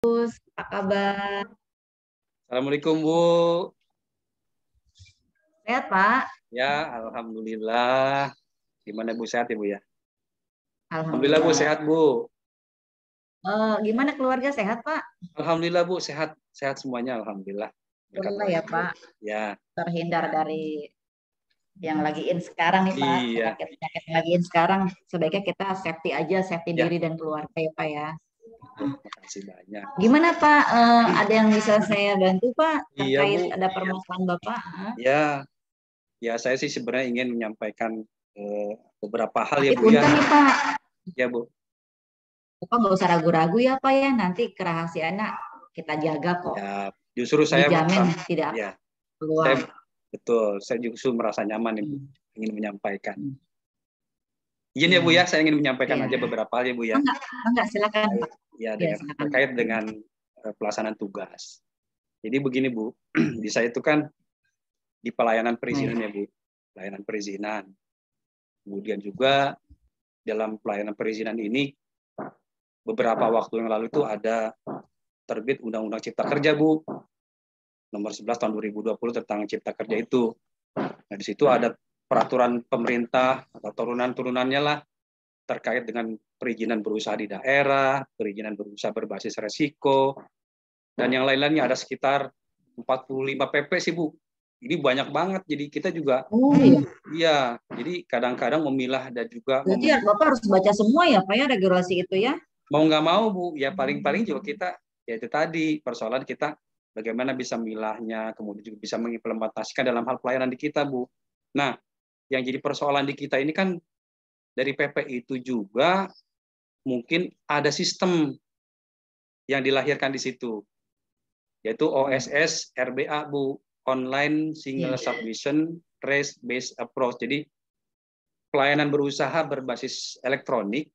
Apa kabar? Assalamualaikum Bu. Sehat, Pak? Ya, alhamdulillah. Gimana Bu, sehat ya Bu ya? Alhamdulillah Bu, Alhamdulillah. sehat Bu. Gimana keluarga sehat, Pak? Alhamdulillah Bu, sehat. Sehat semuanya alhamdulillah. Berkat Alhamdulillah Allah ya, Bu. Pak. Ya, Terhindar dari yang lagi in sekarang nih, Pak. iya. Penyakit-penyakit yang lagi in sekarang. Sebaiknya kita safety aja, safety Ya, diri dan keluarga ya, Pak ya. makasih banyak. Gimana, Pak? Ada yang bisa saya bantu, Pak? Iya Terkait Bu. ada permasalahan Bapak? Ya, ya saya sih sebenarnya ingin menyampaikan beberapa hal ya Tapi Bu ya. punten nih, Pak. Ya Bu. Bapak nggak usah ragu-ragu ya, Pak ya. Nanti kerahasiaannya kita jaga kok. Ya, justru saya Dijamin tidak ya, keluar. saya betul. Saya justru merasa nyaman nih Bu, Hmm. ingin menyampaikan. Hmm. Izin ya Bu ya, Iya. saya ingin menyampaikan Iya. aja beberapa hal ya Bu ya. Enggak, silakan, Pak. Ya, Ya, silakan. terkait dengan pelaksanaan tugas. Jadi begini Bu, di saya itu kan di pelayanan perizinan ya Bu, pelayanan perizinan. Kemudian juga dalam pelayanan perizinan ini beberapa waktu yang lalu itu ada terbit Undang-Undang Cipta Kerja Bu, nomor 11 tahun 2020 tentang Cipta Kerja itu. Nah di situ ada peraturan pemerintah atau turunan-turunannya lah terkait dengan perizinan berusaha di daerah, perizinan berusaha berbasis resiko, dan yang lain-lainnya ada sekitar 45 PP sih Bu. Ini banyak banget, jadi kita juga iya, jadi kadang-kadang memilah dan juga Berarti ya, Bapak harus baca semua ya, Pak ya, regulasi itu ya? mau nggak mau Bu, ya paling-paling juga kita, ya itu tadi persoalan kita bagaimana bisa milahnya, kemudian juga bisa mengimplementasikan dalam hal pelayanan di kita Bu. Nah, yang jadi persoalan di kita ini kan dari PP itu juga mungkin ada sistem yang dilahirkan di situ, yaitu OSS RBA Bu, Online Single Submission Race Based Approach. Jadi pelayanan berusaha berbasis elektronik,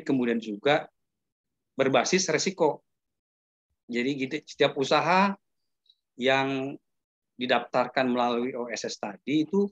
kemudian juga berbasis resiko. Jadi gitu, setiap usaha yang didaftarkan melalui OSS tadi itu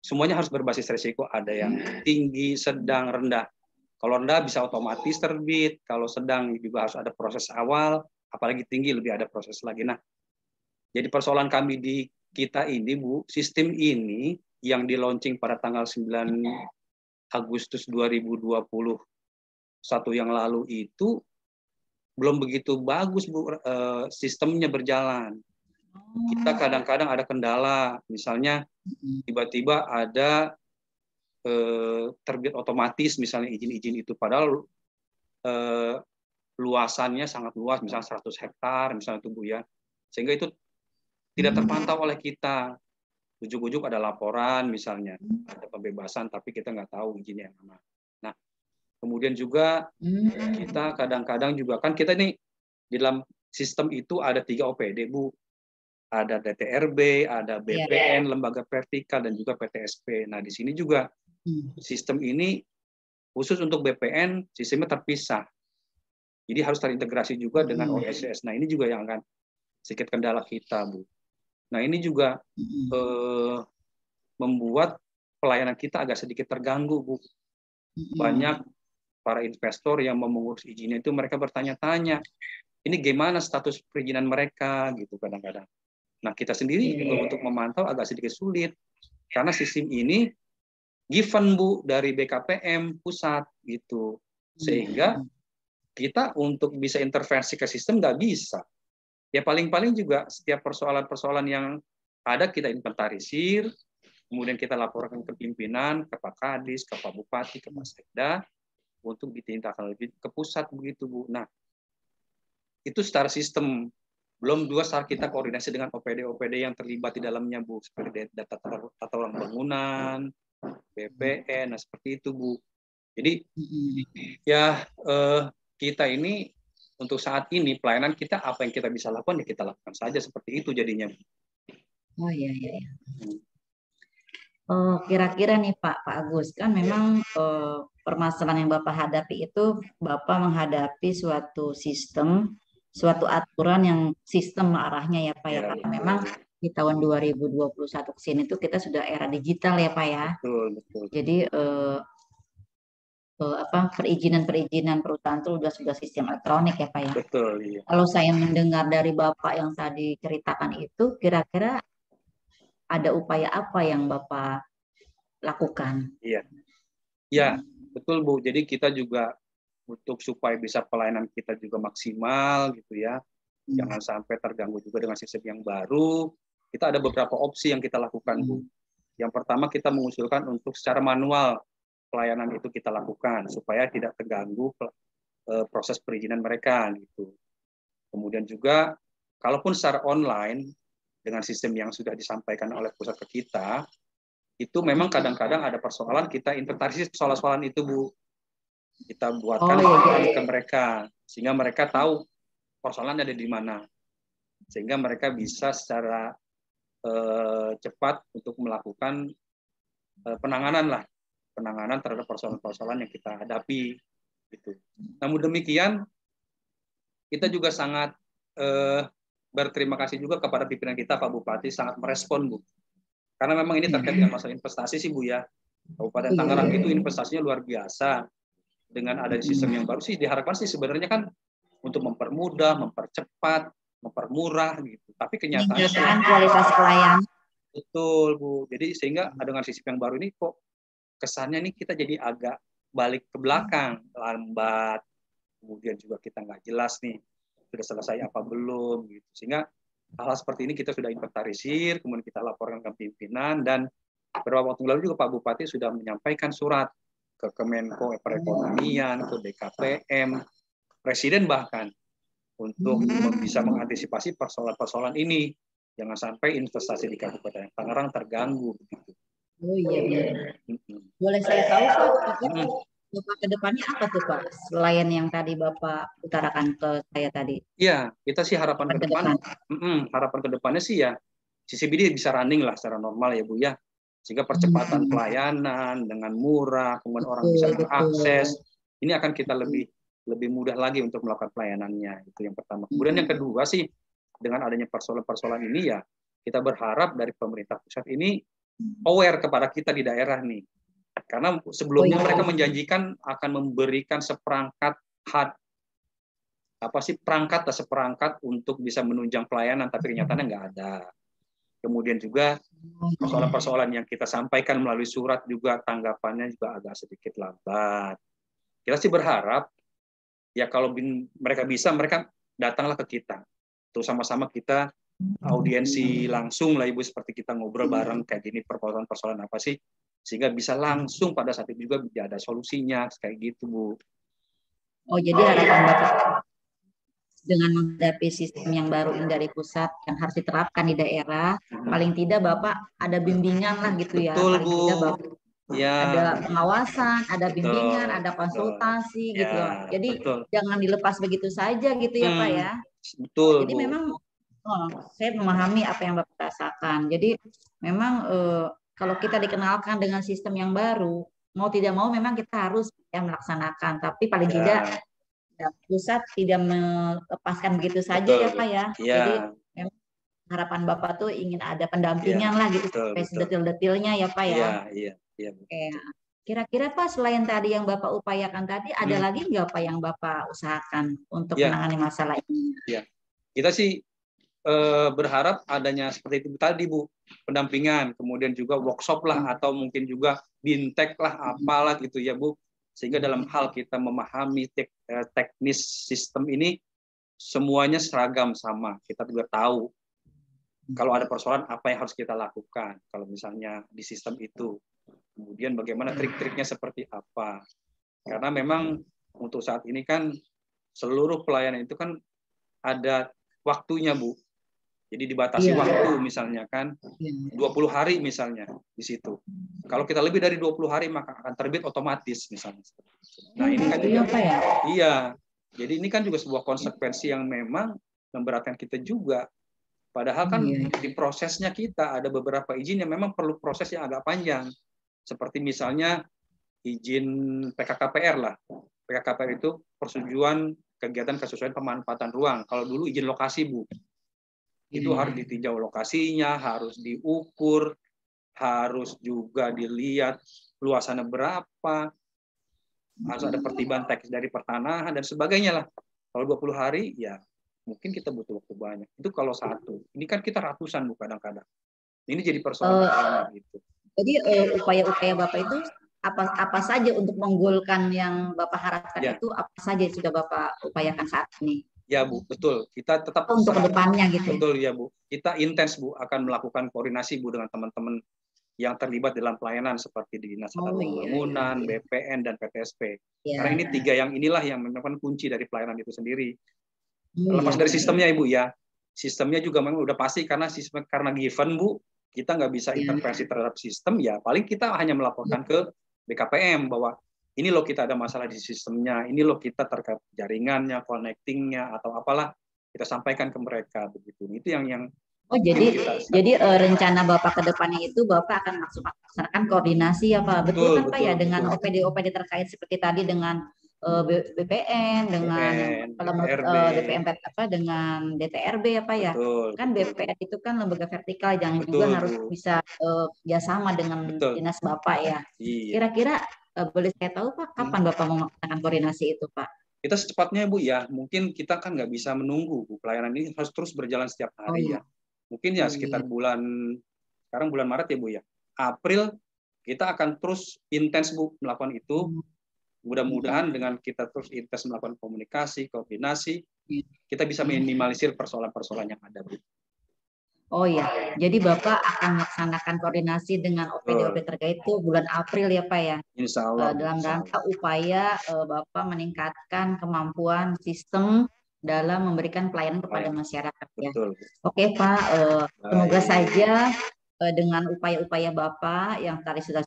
semuanya harus berbasis resiko. Ada yang tinggi, sedang, rendah. Kalau rendah bisa otomatis terbit, kalau sedang juga harus ada proses awal, apalagi tinggi lebih ada proses lagi. Nah, jadi persoalan kami di kita ini Bu, sistem ini yang di launching pada tanggal 9 Agustus 2021 yang lalu itu belum begitu bagus Bu, sistemnya berjalan. Kita kadang-kadang ada kendala, misalnya tiba-tiba ada terbit otomatis misalnya izin-izin itu, padahal luasannya sangat luas, misalnya 100 hektar misalnya itu Bu ya, sehingga itu tidak terpantau oleh kita. Ujuk-ujuk ada laporan misalnya, ada pembebasan, tapi kita nggak tahu izinnya yang mana. Nah, kemudian juga kita kadang-kadang juga kan kita ini di dalam sistem itu ada 3 OPD Bu, ada DTRB, ada BPN, lembaga vertikal, dan juga PTSP. Nah di sini juga sistem ini khusus untuk BPN sistemnya terpisah, jadi harus terintegrasi juga dengan OSS. Nah ini juga yang akan sedikit kendala kita Bu. Nah ini juga membuat pelayanan kita agak sedikit terganggu Bu. Banyak para investor yang mau mengurus izinnya itu mereka bertanya-tanya, ini gimana status perizinan mereka gitu kadang-kadang. Nah kita sendiri juga untuk memantau agak sedikit sulit karena sistem ini given Bu dari BKPM pusat gitu, sehingga kita untuk bisa intervensi ke sistem nggak bisa. Ya paling-paling juga setiap persoalan-persoalan yang ada kita inventarisir, kemudian kita laporkan ke pimpinan, ke Pak Kadis, ke Pak Bupati, ke Pak Sekda, untuk ditindaklanjuti ke pusat begitu Bu. Nah, itu secara sistem. Belum juga saat kita koordinasi dengan OPD-OPD yang terlibat di dalamnya Bu, seperti data tata ruang bangunan, BPN, nah seperti itu Bu. Jadi ya kita ini untuk saat ini pelayanan kita apa yang kita bisa lakukan ya kita lakukan saja seperti itu jadinya. Oh iya iya. Kira-kira nih Pak Agus, kan memang permasalahan yang Bapak hadapi itu Bapak menghadapi suatu sistem, suatu aturan yang sistem arahnya ya Pak ya, karena memang di tahun 2021 ke sini tuh kita sudah era digital ya Pak ya. Betul, betul. Jadi perizinan perusahaan itu sudah sistem elektronik ya Pak ya. Betul, iya. Kalau saya mendengar dari Bapak yang tadi ceritakan itu, kira-kira ada upaya apa yang Bapak lakukan? Iya. Ya, betul Bu. Jadi kita juga untuk supaya bisa pelayanan kita juga maksimal gitu ya. Jangan sampai terganggu juga dengan sistem yang baru. Kita ada beberapa opsi yang kita lakukan, Bu. Yang pertama kita mengusulkan untuk secara manual pelayanan itu kita lakukan supaya tidak terganggu proses perizinan mereka gitu. Kemudian juga kalaupun secara online dengan sistem yang sudah disampaikan oleh pusat ke kita, itu memang kadang-kadang ada persoalan, kita inventarisir persoalan-persoalan itu Bu. Kita buatkan ke mereka sehingga mereka tahu persoalannya ada di mana. Sehingga mereka bisa secara cepat untuk melakukan penanganan terhadap persoalan-persoalan yang kita hadapi gitu. Namun demikian kita juga sangat berterima kasih juga kepada pimpinan kita Pak Bupati, sangat merespon Bu. Karena memang ini terkait dengan masalah investasi sih Bu ya. Kabupaten Tangerang itu investasinya luar biasa. Dengan ada sistem yang baru sih diharapkan sih sebenarnya kan untuk mempermudah, mempercepat, mempermurah gitu. Tapi kenyataannya kualitas pelayanan. Betul Bu. Jadi sehingga dengan sistem yang baru ini kok kesannya nih kita jadi agak balik ke belakang, lambat. Kemudian juga kita nggak jelas nih sudah selesai apa belum gitu. Sehingga hal seperti ini kita sudah inventarisir, kemudian kita laporkan ke pimpinan, dan beberapa waktu lalu juga Pak Bupati sudah menyampaikan surat ke Kemenko Perekonomian, ke BKPM, Presiden bahkan, untuk bisa mengantisipasi persoalan-persoalan ini. Jangan sampai investasi di Kabupaten Tangerang terganggu. Oh iya. Boleh saya tahu Pak, Bapak ke depannya apa tuh Pak, selain yang tadi Bapak utarakan ke saya tadi? Iya, kita sih harapan ke depannya sih ya, CCBD bisa running lah secara normal ya Bu ya. Sehingga percepatan pelayanan dengan murah, kemudian orang bisa mengakses. Ini akan kita lebih mudah lagi untuk melakukan pelayanannya. Itu yang pertama. Kemudian yang kedua sih, dengan adanya persoalan-persoalan ini ya, kita berharap dari pemerintah pusat ini aware kepada kita di daerah nih. Karena sebelumnya mereka menjanjikan akan memberikan seperangkat seperangkat untuk bisa menunjang pelayanan, tapi kenyataannya nggak ada. Kemudian juga persoalan-persoalan yang kita sampaikan melalui surat juga tanggapannya juga agak sedikit lambat. Kita sih berharap ya kalau mereka bisa, mereka datanglah ke kita. Terus sama-sama kita audiensi langsung lah Ibu, seperti kita ngobrol bareng kayak gini, persoalan-persoalan apa sih, sehingga bisa langsung pada saat itu juga ada solusinya kayak gitu Bu. Oh jadi harapan Bapak dengan menghadapi sistem yang baru ini dari pusat yang harus diterapkan di daerah, paling tidak Bapak ada bimbingan lah gitu ya. Betul, paling Bu. tidak Bapak ya, ada pengawasan, ada bimbingan, ada konsultasi gitu. Jadi jangan dilepas begitu saja gitu ya Pak ya. Betul. Jadi memang saya memahami apa yang Bapak rasakan. Jadi memang kalau kita dikenalkan dengan sistem yang baru, mau tidak mau memang kita harus ya melaksanakan. Tapi paling tidak pusat tidak melepaskan begitu saja ya Pak ya. Jadi memang harapan Bapak tuh ingin ada pendampingan lah gitu sampai sedetil-detilnya ya Pak ya. Iya. Kira-kira Pak, selain tadi yang Bapak upayakan tadi, ada lagi nggak Pak yang Bapak usahakan untuk menangani masalah ini? Ya, kita sih berharap adanya seperti itu tadi Bu, pendampingan, kemudian juga workshop lah, atau mungkin juga bintek lah, apalah gitu ya Bu. Sehingga dalam hal kita memahami teknis sistem ini, semuanya seragam sama. Kita juga tahu kalau ada persoalan apa yang harus kita lakukan. Kalau misalnya di sistem itu, kemudian bagaimana trik-triknya seperti apa. Karena memang untuk saat ini kan seluruh pelayanan itu kan ada waktunya Bu. Jadi dibatasi waktu misalnya kan 20 hari misalnya di situ. Kalau kita lebih dari 20 hari maka akan terbit otomatis misalnya. Nah, ini kan juga iya. Jadi ini kan juga sebuah konsekuensi yang memang memberatkan kita juga. Padahal kan di prosesnya kita ada beberapa izin yang memang perlu proses yang agak panjang. Seperti misalnya izin PKKPR lah. PKKPR itu persetujuan kegiatan kesesuaian pemanfaatan ruang. Kalau dulu izin lokasi Bu. Itu harus ditinjau lokasinya, harus diukur, harus juga dilihat luasannya berapa. harus ada pertimbangan teknis dari pertanahan dan sebagainya lah. Kalau 20 hari, ya mungkin kita butuh waktu banyak. Itu kalau satu. Ini kan kita ratusan Bu kadang-kadang. Ini jadi persoalan bersama gitu. Jadi upaya-upaya Bapak itu apa saja untuk menggolkan yang Bapak harapkan Ya. itu apa saja yang sudah Bapak upayakan saat ini? Ya Bu, betul. Kita tetap Untuk kedepannya gitu. Betul ya Bu. Kita intens Bu akan melakukan koordinasi Bu dengan teman-teman yang terlibat dalam pelayanan seperti di Dinas Tata Ruang Bangunan, BPN dan PTSP. Karena ini tiga yang inilah yang merupakan kunci dari pelayanan itu sendiri. Lepas dari sistemnya Ibu ya, sistemnya juga memang udah pasti karena given Bu, kita nggak bisa intervensi terhadap sistem ya. Paling kita hanya melaporkan ke BKPM bahwa ini loh kita ada masalah di sistemnya, ini loh kita terkait jaringannya, connectingnya atau apalah kita sampaikan ke mereka begitu. Itu yang Oh jadi rencana Bapak ke depannya itu Bapak akan melaksanakan koordinasi ya Pak. Betul kan Pak ya dengan OPD terkait seperti tadi dengan BPN dengan BPM apa dengan DTRB ya Pak ya. Kan BPN itu kan lembaga vertikal yang juga harus bisa kerjasama dengan dinas Bapak ya. Kira-kira boleh saya tahu Pak kapan Bapak mau melaksanakan koordinasi itu Pak? Kita secepatnya Bu ya. Mungkin kita kan nggak bisa menunggu Bu. Pelayanan ini harus terus berjalan setiap hari ya. Mungkin ya sekitar sekarang bulan Maret ya Bu ya. April kita akan terus intens Bu melakukan itu. Mudah-mudahan dengan kita terus intens melakukan komunikasi, koordinasi, kita bisa minimalisir persoalan-persoalan yang ada Bu. Oh ya, jadi Bapak akan melaksanakan koordinasi dengan OPD terkait itu bulan April ya Pak ya? Insya Allah. Dalam rangka upaya Bapak meningkatkan kemampuan sistem dalam memberikan pelayanan kepada masyarakat ya. Oke Pak, semoga saja dengan upaya-upaya Bapak yang tadi sudah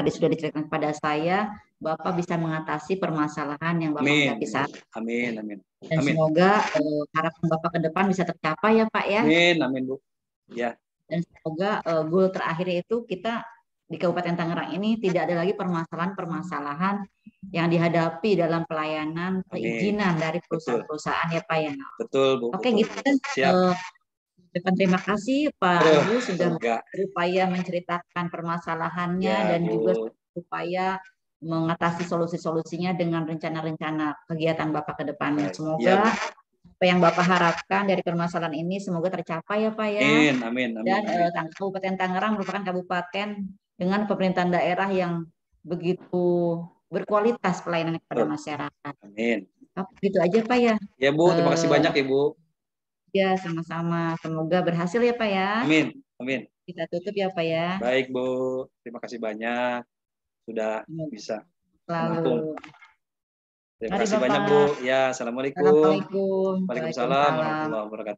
diceritakan kepada saya, Bapak bisa mengatasi permasalahan yang Bapak hadapi saat ini. Amin. Dan semoga harapan Bapak ke depan bisa tercapai ya Pak ya. Amin Bu. Ya. Dan semoga goal terakhir itu kita di Kabupaten Tangerang ini tidak ada lagi permasalahan yang dihadapi dalam pelayanan perizinan dari perusahaan-perusahaan ya Pak ya. Betul Bu. Oke gitu kan. Terima kasih Pak Agus sudah berupaya menceritakan permasalahannya dan juga upaya mengatasi solusi-solusinya dengan rencana-rencana kegiatan Bapak ke depannya. Semoga apa yang Bapak harapkan dari permasalahan ini semoga tercapai ya Pak ya. Amin. Dan Kabupaten Tangerang merupakan kabupaten dengan pemerintahan daerah yang begitu berkualitas pelayanan kepada masyarakat. Amin. Gitu aja Pak ya. Ya Bu, terima kasih banyak Ibu. Ya, sama-sama. Semoga berhasil ya Pak ya. Amin. Kita tutup ya Pak ya. Baik Bu, terima kasih banyak sudah bisa menampung. Terima kasih banyak Bu. Ya, assalamualaikum. Assalamualaikum. Waalaikumsalam warahmatullahi wabarakatuh.